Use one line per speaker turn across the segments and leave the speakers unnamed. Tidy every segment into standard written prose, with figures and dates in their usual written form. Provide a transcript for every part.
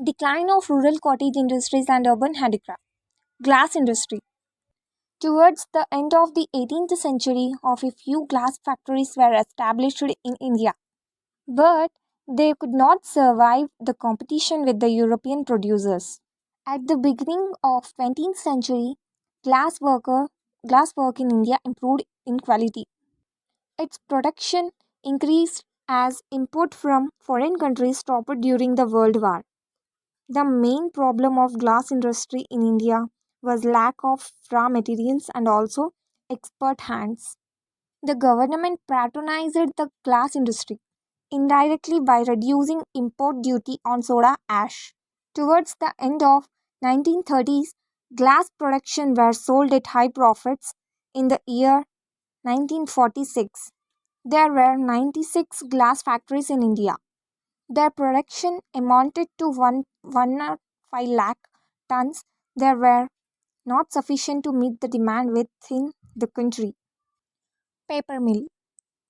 Decline of rural cottage industries and urban handicraft. Glass industry. Towards the end of the 18th century, of a few glass factories were established in India, but they could not survive the competition with the European producers. At the beginning of 20th century, glass worker glass work in India improved in quality. Its production increased as import from foreign countries stopped during the World War. The main problem of glass industry in India was lack of raw materials and also expert hands. The government patronized the glass industry indirectly by reducing import duty on soda ash. Towards the end of 1930s, glass production were sold at high profits. In the year 1946, there were 96 glass factories in India. Their production amounted to 105 lakh tons. They were not sufficient to meet the demand within the country. Paper mill.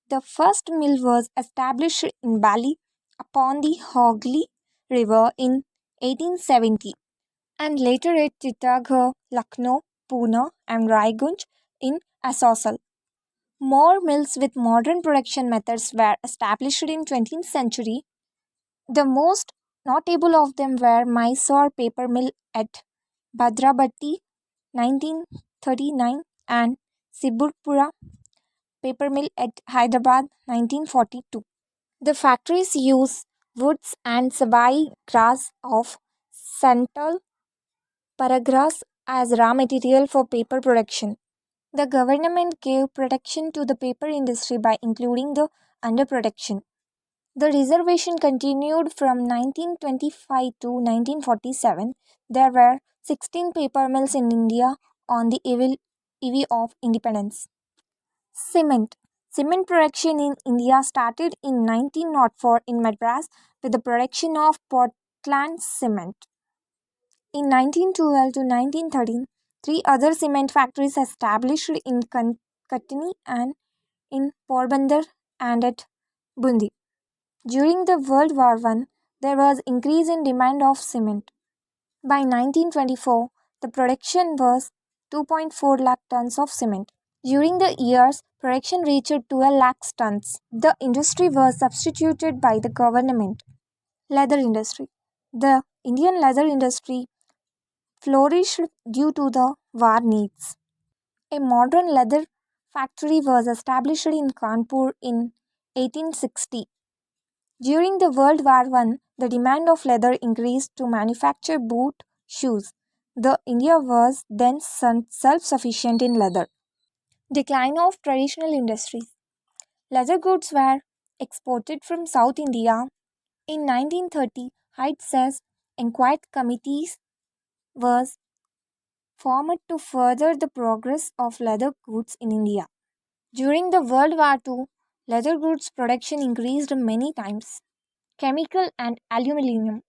The first mill was established in Bali upon the Hooghly River in 1870 and later at Titagarh, Lucknow, Pune and Raigunj in Assansol. More mills with modern production methods were established in 20th century. The most notable of them were Mysore paper mill at Bhadrabati 1939 and Sibulpura paper mill at Hyderabad 1942. The factories use woods and sabai grass of Santal paragrass as raw material for paper production. The government gave protection to the paper industry by including the underprotection. The reservation continued from 1925 to 1947. There were 16 paper mills in India on the eve of independence. Cement. Cement production in India started in 1904 in Madras with the production of Portland cement. In 1912 to 1913, three other cement factories established in Katni and in Porbandar and at Bundi. During the World War I, there was increase in demand of cement. By 1924, the production was 2.4 lakh tons of cement. During the years, production reached 12 lakh tons. The industry was substituted by the government. Leather industry. The Indian leather industry flourished due to the war needs. A modern leather factory was established in Kanpur in 1860. During the World War I, the demand of leather increased to manufacture boot shoes. The India was then self-sufficient in leather. Decline of traditional industries. Leather goods were exported from South India. In 1930, Hyde says inquiry committees was formed to further the progress of leather goods in India. During the World War II, leather goods production increased many times. Chemical and aluminium.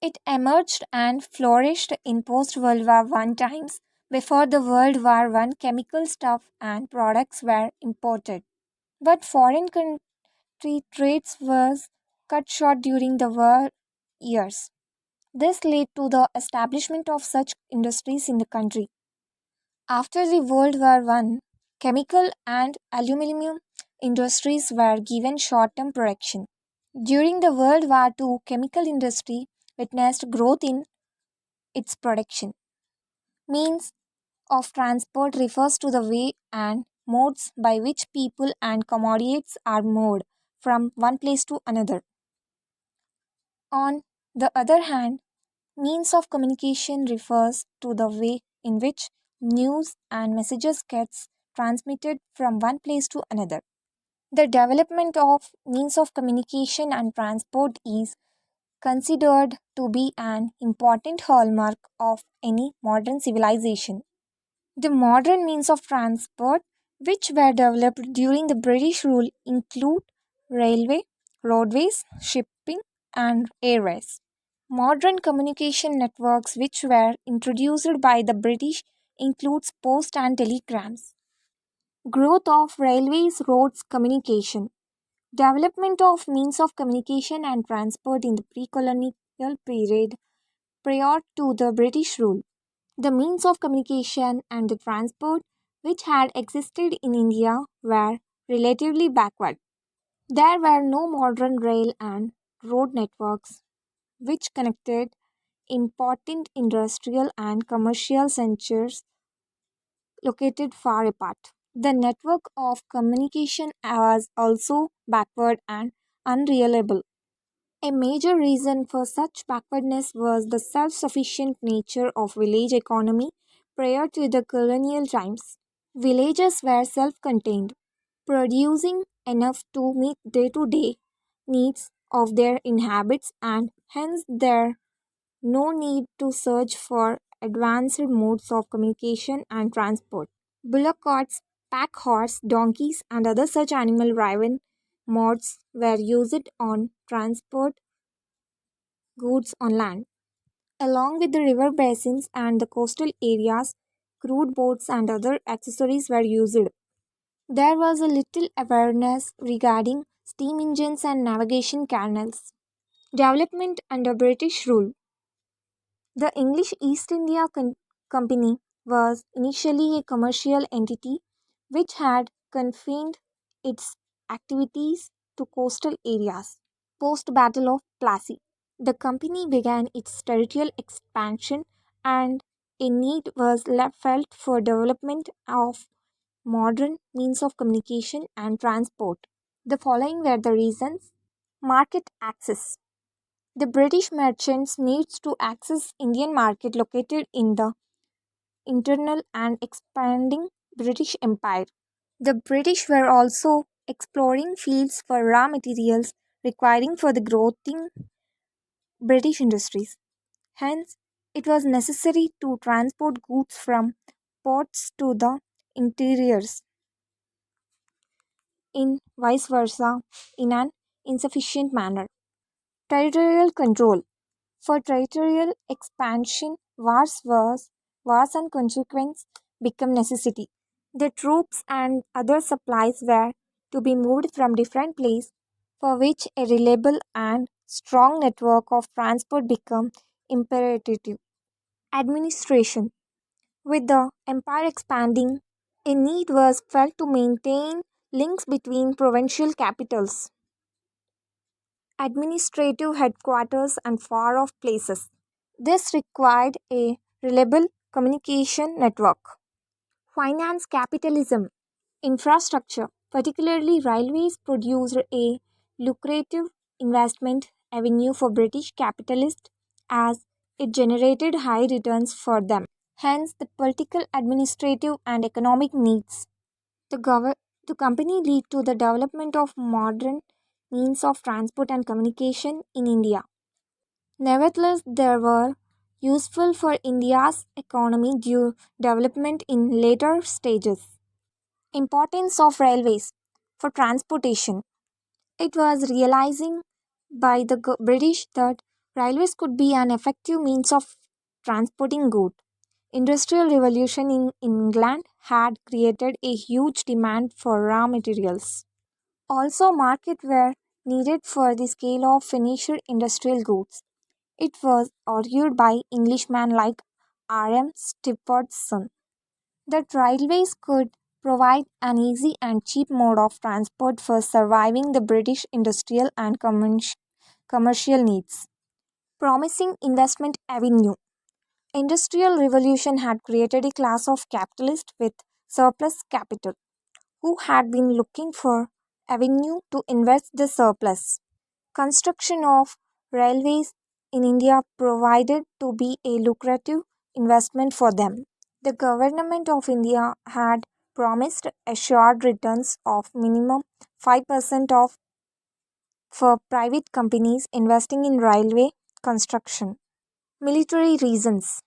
It emerged and flourished in post-World War I times. Before the World War I, chemical stuff and products were imported. But foreign country trades was cut short during the war years. This led to the establishment of such industries in the country. After the World War I, chemical and aluminium industries were given short-term production. During the World War II, chemical industry witnessed growth in its production. Means of transport refers to the way and modes by which people and commodities are moved from one place to another. On the other hand, means of communication refers to the way in which news and messages gets transmitted from one place to another. The development of means of communication and transport is considered to be an important hallmark of any modern civilization. The modern means of transport which were developed during the British rule include railway, roadways, shipping, and airways. Modern communication networks which were introduced by the British includes post and telegrams. Growth of railways, roads, communication. Development of means of communication and transport in the pre-colonial colonial period prior to the British rule. The means of communication and the transport which had existed in India were relatively backward. There were no modern rail and road networks which connected important industrial and commercial centers located far apart. The network of communication was also backward and unreliable. A major reason for such backwardness was the self sufficient nature of village economy prior to the colonial times. Villages were self contained, producing enough to meet day to day needs of their inhabitants, and hence there no need to search for advanced modes of communication and transport. Bullock carts, pack horse, donkeys, and other such animal driven modes were used on transport goods on land. Along with the river basins and the coastal areas, crude boats and other accessories were used. There was a little awareness regarding steam engines and navigation canals. Development under British rule. The English East India Company was initially a commercial entity which had confined its activities to coastal areas. Post Battle of Plassey, the company began its territorial expansion and a need was felt for development of modern means of communication and transport. The following were the reasons. Market access. The British merchants needs to access Indian market located in the internal and expanding British Empire. The British were also exploring fields for raw materials requiring for the growing British industries. Hence, it was necessary to transport goods from ports to the interiors in vice versa in an insufficient manner. Territorial control. For territorial expansion, wars and consequence become necessity. The troops and other supplies were to be moved from different places, for which a reliable and strong network of transport became imperative. Administration. With the empire expanding, a need was felt to maintain links between provincial capitals, administrative headquarters, and far off places. This required a reliable communication network. Finance capitalism, infrastructure, particularly railways, produced a lucrative investment avenue for British capitalists as it generated high returns for them. Hence, the political, administrative, and economic needs. The company led to the development of modern means of transport and communication in India. Nevertheless, they were useful for India's economy due development in later stages. Importance of railways for transportation. It was realizing by the British that railways could be an effective means of transporting goods. Industrial revolution in England had created a huge demand for raw materials. Also, markets were needed for the scale of finished industrial goods. It was argued by Englishmen like R.M. Stephenson that railways could provide an easy and cheap mode of transport for surviving the British industrial and commercial needs. Promising investment avenue. Industrial revolution had created a class of capitalists with surplus capital who had been looking for avenue to invest the surplus. Construction of railways in India provided to be a lucrative investment for them. The government of India had promised assured returns of minimum 5% of for private companies investing in railway construction. Military reasons.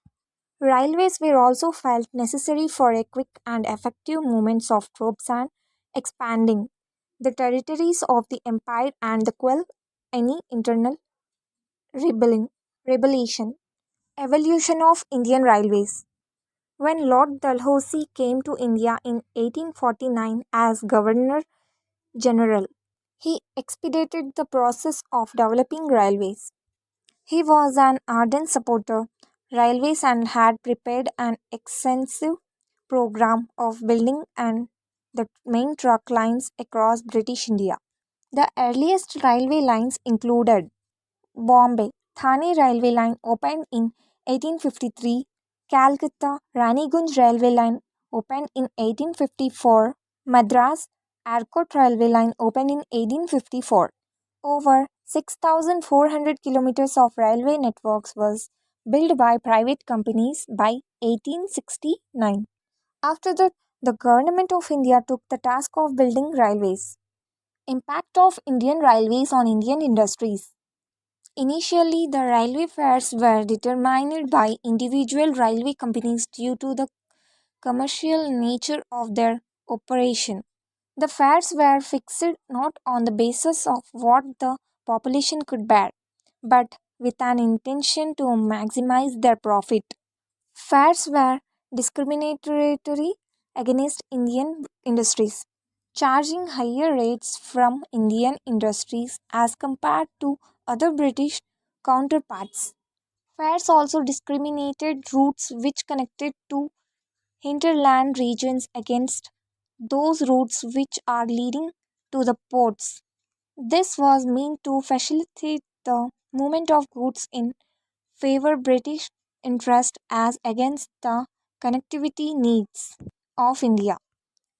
Railways were also felt necessary for a quick and effective movement of troops and expanding the territories of the empire and the quell any internal rebellion. Evolution of Indian Railways. When Lord Dalhousie came to India in 1849 as Governor General, he expedited the process of developing railways. He was an ardent supporter railways and had prepared an extensive program of building and the main truck lines across British India. The earliest railway lines included Bombay Thane Railway Line opened in 1853, Calcutta Ranigunj Railway Line opened in 1854, Madras Arcot Railway Line opened in 1854. Over 6,400 kilometers of railway networks was built by private companies by 1869. After that, the Government of India took the task of building railways. Impact of Indian railways on Indian industries. Initially, the railway fares were determined by individual railway companies due to the commercial nature of their operation. The fares were fixed not on the basis of what the population could bear, but with an intention to maximize their profit. Fares were discriminatory against Indian industries, charging higher rates from Indian industries as compared to other British counterparts. Fares also discriminated routes which connected to hinterland regions against those routes which are leading to the ports. This was meant to facilitate the movement of goods in favor British interest as against the connectivity needs of India.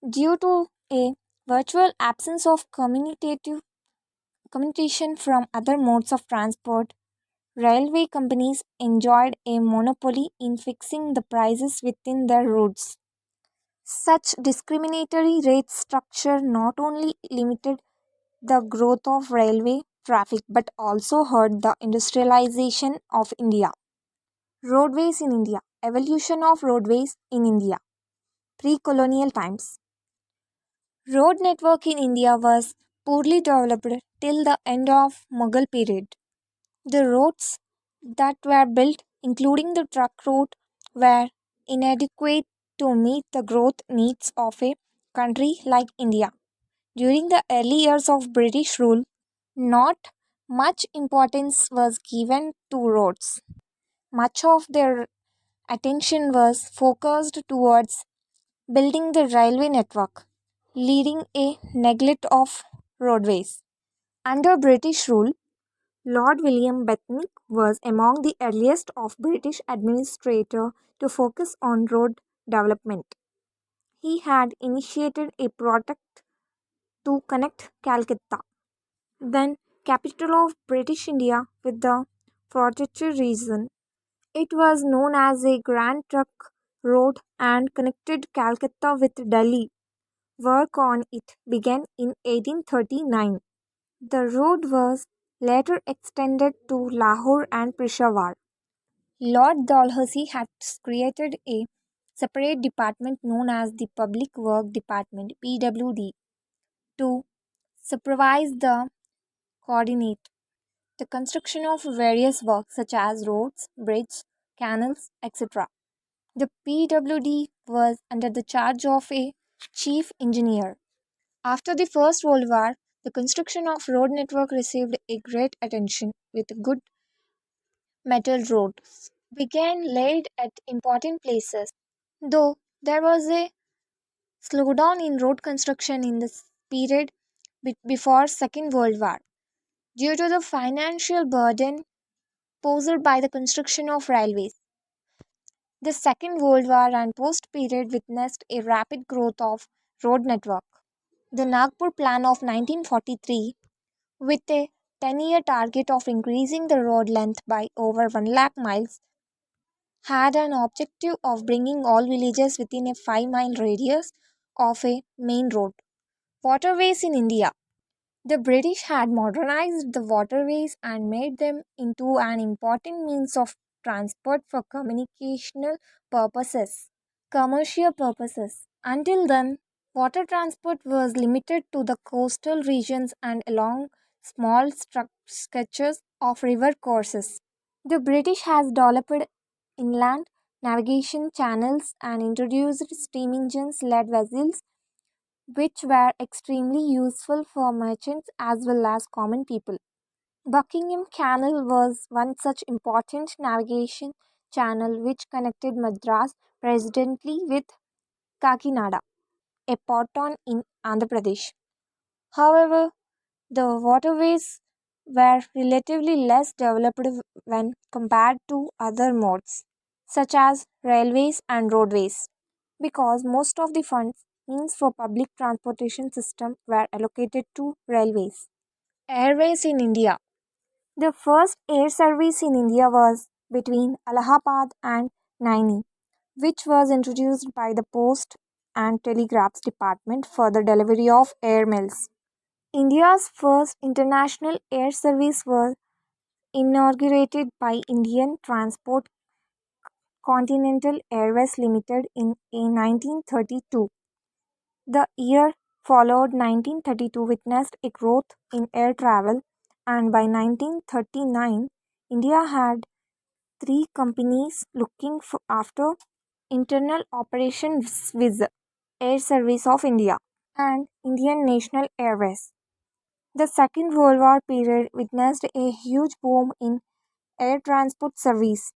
Due to a virtual absence of communication from other modes of transport, railway companies enjoyed a monopoly in fixing the prices within their routes. Such discriminatory rate structure not only limited the growth of railway traffic but also hurt the industrialization of India. Roadways in India. Evolution of roadways in India. Pre-colonial times. Road network in India was poorly developed till the end of Mughal period. The roads that were built, including the truck route, were inadequate to meet the growth needs of a country like India. During the early years of British rule, not much importance was given to roads. Much of their attention was focused towards building the railway network, leading a neglect of roadways. Under British rule, Lord William Bethink was among the earliest of British administrators to focus on road development. He had initiated a project to connect Calcutta, then capital of British India, with the Frontier region. It was known as a Grand Trunk Road and connected Calcutta with Delhi. Work on it began in 1839. The road was later extended to Lahore and Peshawar. Lord Dalhousie had created a separate department known as the Public Work Department (PWD) to supervise the coordinate the construction of various works such as roads, bridges, canals, etc. The PWD was under the charge of a chief engineer. After the First World War, the construction of road network received a great attention with good metal roads began laid at important places. Though there was a slowdown in road construction in the period before Second World War due to the financial burden posed by the construction of railways. The Second World War and post period witnessed a rapid growth of road network. The Nagpur Plan of 1943, with a 10-year target of increasing the road length by over 1 lakh miles, had an objective of bringing all villages within a 5-mile radius of a main road. Waterways in India. The British had modernized the waterways and made them into an important means of transport for communicational purposes, commercial purposes. Until then, water transport was limited to the coastal regions and along small stretches of river courses. The British has developed inland navigation channels and introduced steam engines led vessels which were extremely useful for merchants as well as common people. Buckingham Canal was one such important navigation channel which connected Madras presently with Kakinada, a port town in Andhra Pradesh. However, the waterways were relatively less developed when compared to other modes, such as railways and roadways, because most of the funds means for public transportation system were allocated to railways. Airways in India. The first air service in India was between Allahabad and Naini, which was introduced by the Post and Telegraphs Department for the delivery of air mails. India's first international air service was inaugurated by Indian Transport Continental Airways Limited in 1932. The year followed 1932 witnessed a growth in air travel, and by 1939 India had three companies looking after internal operations with Air Service of India and Indian National Airways. The Second World War period witnessed a huge boom in air transport service,